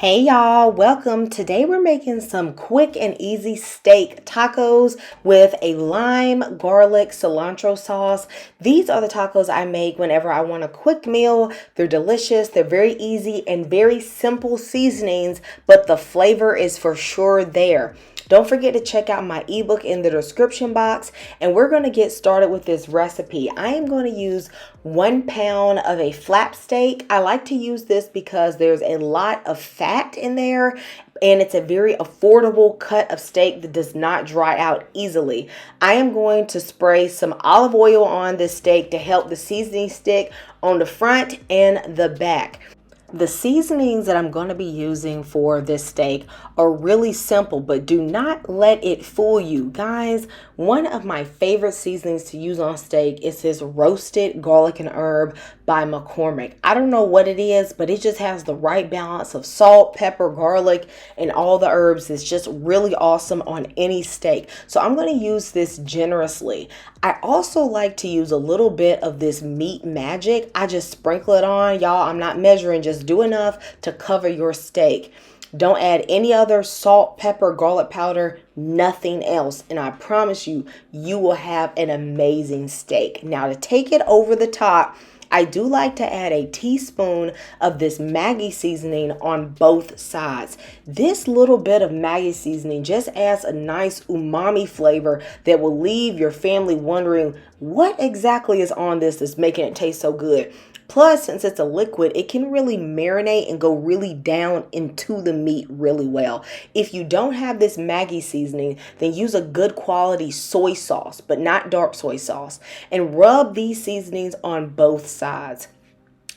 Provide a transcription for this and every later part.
Hey y'all, welcome. Today we're making some quick and easy steak tacos with a lime, garlic, cilantro sauce. These are the tacos I make whenever I want a quick meal. They're delicious, they're very easy and very simple seasonings, but the flavor is for sure there. Don't forget to check out my ebook in the description box, and we're going to get started with this recipe. I am going to use 1 pound of a flap steak. I like to use this because there's a lot of fat in there, and it's a very affordable cut of steak that does not dry out easily. I am going to spray some olive oil on this steak to help the seasoning stick on the front and the back. The seasonings that I'm going to be using for this steak are really simple, but do not let it fool you. Guys, one of my favorite seasonings to use on steak is this roasted garlic and herb by McCormick. I don't know what it is, but it just has the right balance of salt, pepper, garlic, and all the herbs. It's just really awesome on any steak. So I'm going to use this generously. I also like to use a little bit of this meat magic. I just sprinkle it on. Y'all, I'm not measuring, just do enough to cover your steak. Don't add any other salt, pepper, garlic powder, nothing else. And I promise you, you will have an amazing steak. Now, to take it over the top, I do like to add a teaspoon of this Maggi seasoning on both sides. This little bit of Maggi seasoning just adds a nice umami flavor that will leave your family wondering what exactly is on this that's making it taste so good. Plus, since it's a liquid, it can really marinate and go really down into the meat really well. If you don't have this Maggi seasoning, then use a good quality soy sauce, but not dark soy sauce, and rub these seasonings on both sides.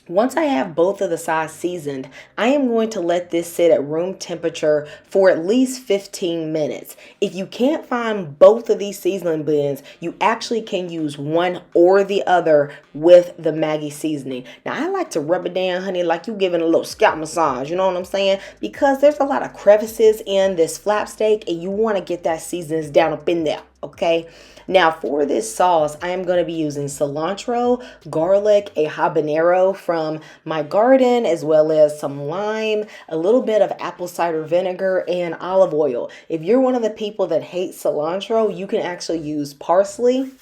Once I have both of the sides seasoned, I am going to let this sit at room temperature for at least 15 minutes. If you can't find both of these seasoning blends, you actually can use one or the other with the Maggi seasoning. Now, I like to rub it down, honey, like you giving a little scalp massage, you know what I'm saying? Because there's a lot of crevices in this flap steak, and you want to get that seasonings down up in there, okay? Now, for this sauce, I am going to be using cilantro, garlic, a habanero from my garden, as well as some lime, a little bit of apple cider vinegar, and olive oil. If you're one of the people that hate cilantro, you can actually use parsley.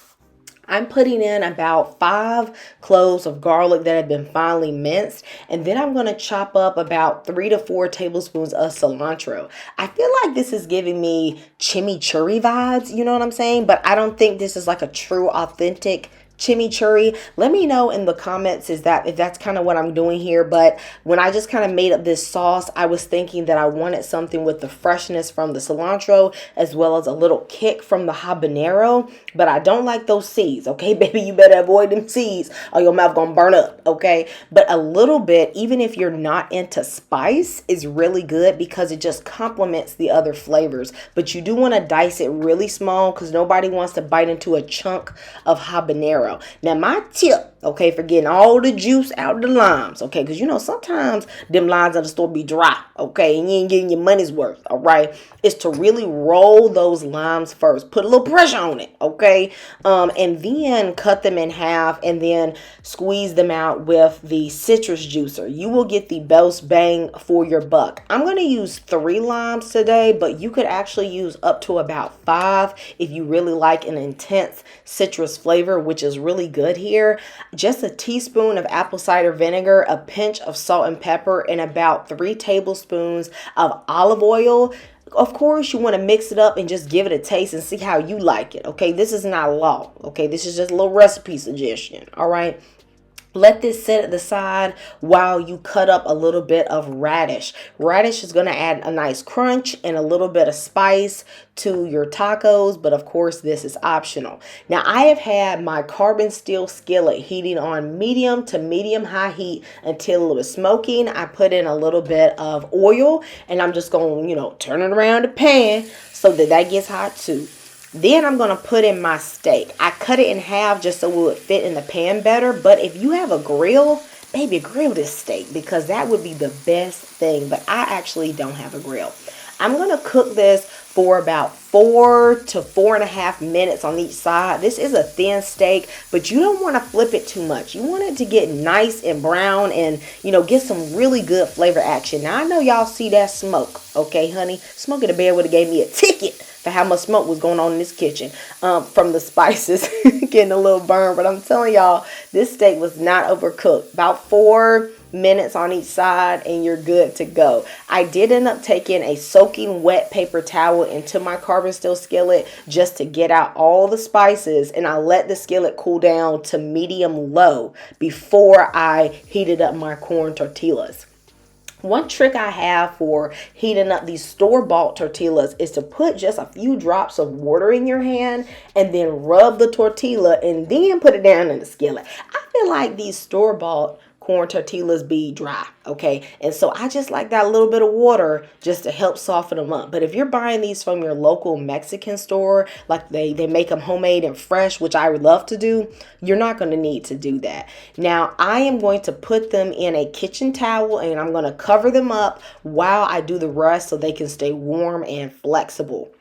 I'm putting in about 5 cloves of garlic that have been finely minced, and then I'm going to chop up about 3 to 4 tablespoons of cilantro. I feel like this is giving me chimichurri vibes, you know what I'm saying? But I don't think this is like a true authentic chimichurri. Let me know in the comments if that's kind of what I'm doing here. But when I just kind of made up this sauce, I was thinking that I wanted something with the freshness from the cilantro as well as a little kick from the habanero, but I don't like those seeds, okay? Baby, you better avoid them seeds or your mouth gonna burn up, okay? But a little bit, even if you're not into spice, is really good because it just complements the other flavors. But you do want to dice it really small because nobody wants to bite into a chunk of habanero. Now, my tip, okay, for getting all the juice out of the limes, okay, because you know sometimes them limes at the store be dry, okay, and you ain't getting your money's worth, all right, is to really roll those limes first. Put a little pressure on it, okay, and then cut them in half and then squeeze them out with the citrus juicer. You will get the best bang for your buck. I'm going to use 3 limes today, but you could actually use up to about 5 if you really like an intense citrus flavor, which is really good here. Just a teaspoon of apple cider vinegar, a pinch of salt and pepper, and about 3 tablespoons of olive oil. Of course, you want to mix it up and just give it a taste and see how you like it, okay? This is not law, okay? This is just a little recipe suggestion, all right? Let this sit at the side while you cut up a little bit of radish. Radish is going to add a nice crunch and a little bit of spice to your tacos, but of course this is optional. Now, I have had my carbon steel skillet heating on medium to medium high heat until it was smoking. I put in a little bit of oil and I'm just going to, turn it around the pan so that gets hot too. Then I'm going to put in my steak. I cut it in half just so it would fit in the pan better. But if you have a grill, baby, grill this steak because that would be the best thing. But I actually don't have a grill. I'm going to cook this for about 4 to 4.5 minutes on each side. This is a thin steak, but you don't want to flip it too much. You want it to get nice and brown and, get some really good flavor action. Now, I know y'all see that smoke, okay, honey? Smoke in the Bear would have gave me a ticket for how much smoke was going on in this kitchen from the spices getting a little burned. But I'm telling y'all, this steak was not overcooked. About 4 minutes on each side and you're good to go. I did end up taking a soaking wet paper towel into my carbon steel skillet just to get out all the spices, and I let the skillet cool down to medium low before I heated up my corn tortillas. One trick I have for heating up these store-bought tortillas is to put just a few drops of water in your hand and then rub the tortilla and then put it down in the skillet. I feel like these store-bought corn tortillas be dry, okay? And so I just like that little bit of water just to help soften them up. But if you're buying these from your local Mexican store, like they make them homemade and fresh, which I would love to do, you're not going to need to do that. Now, I am going to put them in a kitchen towel and I'm going to cover them up while I do the rest so they can stay warm and flexible.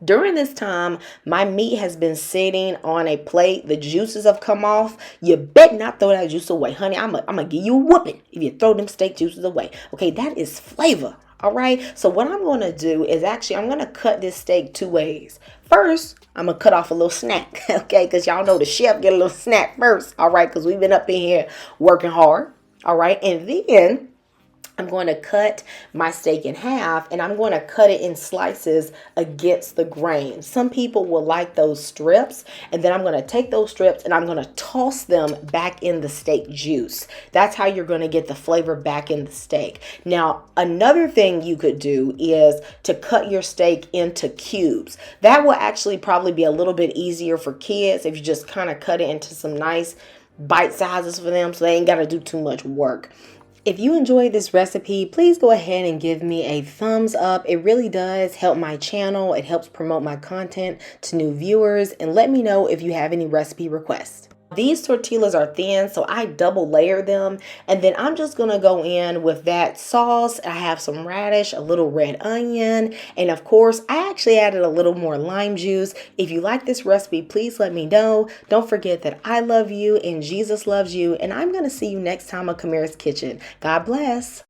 During this time, my meat has been sitting on a plate. The juices have come off. You bet not throw that juice away. Honey, I'm going to give you a whooping if you throw them steak juices away. Okay, that is flavor. All right, so what I'm going to do is I'm going to cut this steak 2 ways. First, I'm going to cut off a little snack, okay, because y'all know the chef get a little snack first, all right, because we've been up in here working hard, all right, and then I'm going to cut my steak in half and I'm going to cut it in slices against the grain. Some people will like those strips, and then I'm going to take those strips and I'm going to toss them back in the steak juice. That's how you're going to get the flavor back in the steak. Now, another thing you could do is to cut your steak into cubes. That will actually probably be a little bit easier for kids if you just kind of cut it into some nice bite sizes for them so they ain't got to do too much work. If you enjoyed this recipe, please go ahead and give me a thumbs up. It really does help my channel. It helps promote my content to new viewers, and let me know if you have any recipe requests. These tortillas are thin, so I double layer them, and then I'm just going to go in with that sauce. I have some radish, a little red onion, and of course, I actually added a little more lime juice. If you like this recipe, please let me know. Don't forget that I love you and Jesus loves you, and I'm going to see you next time on Camirra's Kitchen. God bless.